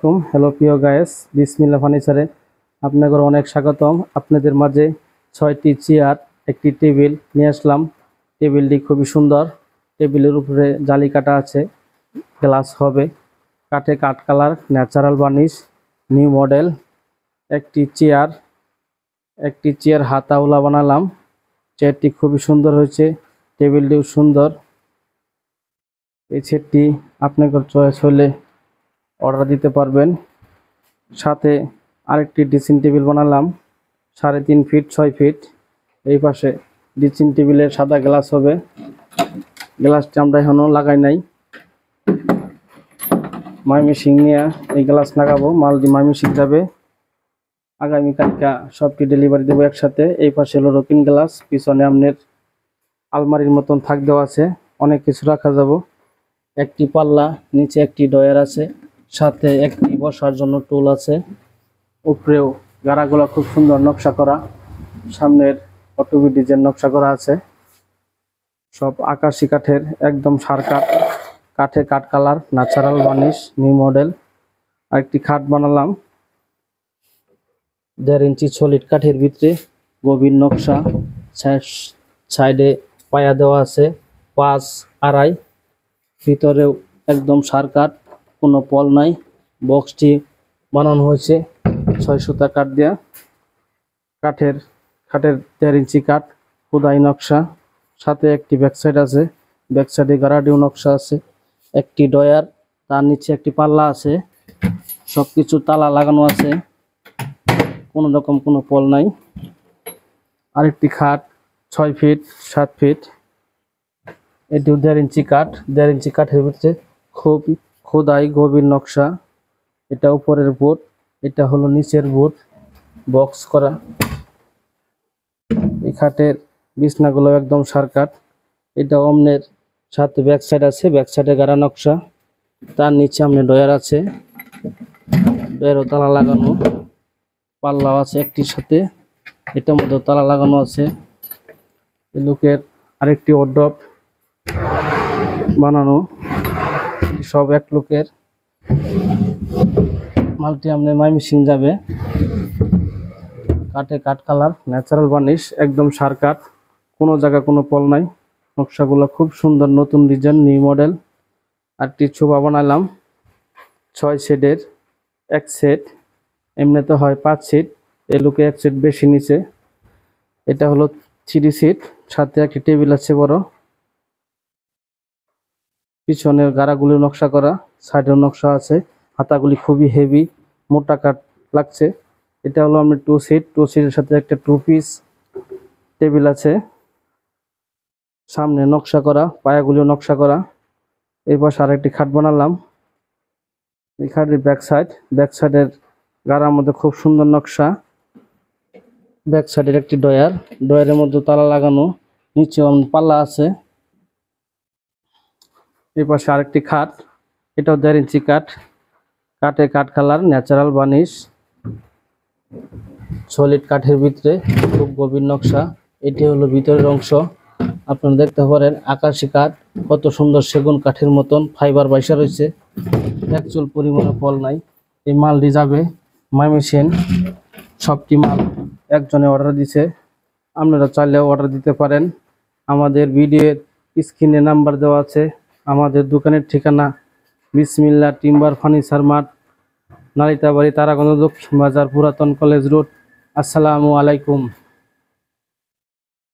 আলাইকুম। হ্যালো প্রিয় গায়েস, বিসমিল্লাহ ফার্নিচারে আপনাদের অনেক স্বাগতম। আপনাদের মাঝে 6টি চেয়ার, একটি টেবিল নিয়ে আসলাম। টেবিলটি খুবই সুন্দর। টেবিলের উপরে জালি কাটা আছে, গ্লাস হবে, কাঠে কাঠ colour, natural varnish, new model. একটি চেয়ার হাতাওলা বানালাম। চেয়ারটি খুবই সুন্দর হয়েছে, টেবিলটিও সুন্দর। এই চেয়ারটি আপনাদের চয়েস হলে অর্ডার দিতে পারবেন। সাথে আরেকটি ড্রেসিং টেবিল বানালাম 3.5 ফিট 6 ফিট। এই পাশে ড্রেসিং টেবিলের সাদা গ্লাস হবে। গ্লাসটি আমরা এখনো লাগাই নাই, ময়মনসিং নিয়ে এই গ্লাস লাগাবো। মালটি ময়মনসিং যাবে, আগামীকালকে সবটি ডেলিভারি দেবো একসাথে। এই পাশে হলো রকিং গ্লাস, পিছনে আপনার আলমারির মতন থাক দেওয়া আছে, অনেক কিছু রাখা যাব। একটি পাল্লা, নিচে একটি ডয়ার আছে, সাথে একটি বসার জন্য টুল আছে। উপরেও গাড়াগুলো খুব সুন্দর নকশা করা, সামনের অটোবি ডিজাইন নকশা করা আছে। সব আকাশি কাঠের, একদম সার কাঠ, কাঠে কাঠ colour, natural varnish, new model. আরেকটি খাট বানালাম 1.5 ইঞ্চি সলিড কাঠের ভিতরে, গভীর নকশা, সাইডে পায়া দেওয়া আছে 5.5। ভিতরেও একদম সার কাঠ, কোনো পল নাই। বক্সটি বানানো হয়েছে 6 সুতা কাঠ দিয়া। খাটের 1.5 ইঞ্চি কাঠ, খোদাই নকশা, সাথে একটি ব্যাক সাইড আছে, ব্যাক সাইডে গারাডিও নকশা আছে। একটি ডয়ার, তার নিচে একটি পাল্লা আছে, সবকিছু তালা লাগানো আছে, কোনো রকম কোনো পল নাই। আরেকটি খাট 6 ফিট 7 ফিট, এটিও 1.5 ইঞ্চি কাঠ। 1.5 ইঞ্চি কাঠের ভিতরে খুব খোদাই গভীর নকশা। এটা উপরের বোর্ড, এটা হলো নিচের বোর্ড, বক্স করা। এই খাটের বিছনাগুলো একদম সার কাঠ। এটা অমনের সাথে ব্যাক সাইড আছে, ব্যাক সাইডে গাড়া নকশা, তার নিচে আমনে ডয়ার আছে, ডয়ারও তালা লাগানো, পাল্লাও আছে একটির সাথে, এটার মধ্যে তালা লাগানো আছে। এই লোকের আরেকটি ওয়ারড্রপ বানানো, সব এক লোকের। মালটি আমনে ময়মনসিং যাবে। কাঠে কাঠ কালার, ন্যাচারাল বার্নিশ, একদম সার কাঠ, কোনো জায়গা কোনো পল নাই। নকশাগুলো খুব সুন্দর, নতুন ডিজাইন, নিউ মডেল। আরটি ছোপা বানালাম 6 সেটের, এক সেট, এমনিতে হয় 5 সিট, এই লোকে এক সেট বেশি নিচে। এটা হলো 3 সিট, সাথে একটি টেবিল আছে বড়। পিছনের গাড়াগুলি নকশা করা, সাইডের নকশা আছে। হাতাগুলি খুবই হেভি, মোটা কাঠ লাগছে। এটা হলো আমরা 2 সিট, 2 সিটের সাথে একটা 2 পিস টেবিল আছে, সামনে নকশা করা, পায়াগুলিও নকশা করা। এই পাশে আরেকটি খাট বানালাম। এই খাটের ব্যাক সাইডের গাড়ার মধ্যে খুব সুন্দর নকশা। ব্যাক সাইডের একটি ডয়ার, ডয়ারের মধ্যে তালা লাগানো, নিচে পাল্লা আছে। এই পাশে আরেকটি খাট, এটাও 1.5 ইঞ্চি কাঠ, কাঠে কাঠ কালার, ন্যাচারাল বার্নিশ, সলিড কাঠের ভিতরে, খুব গভীর নকশা। এটি হলো ভিতরের অংশ, আপনারা দেখতে পারেন আকাশি কাঠ, কত সুন্দর সেগুন কাঠের মতন ফাইবার বাইসা রয়েছে, একচুল পরিমাণে পল নাই। এই মালটি যাবে ময়মনসিং। সবটি মাল একজনে অর্ডার দিছে, আপনারা চাইলেও অর্ডার দিতে পারেন। আমাদের ভিডিওর স্ক্রিনে নাম্বার দেওয়া আছে। আমাদের দোকানের ঠিকানা বিসমিল্লাহ timber furniture mart, Nalitabari, Taraganj, দক্ষিণ বাজার, পুরাতন কলেজ রোড। আসসালামু আলাইকুম।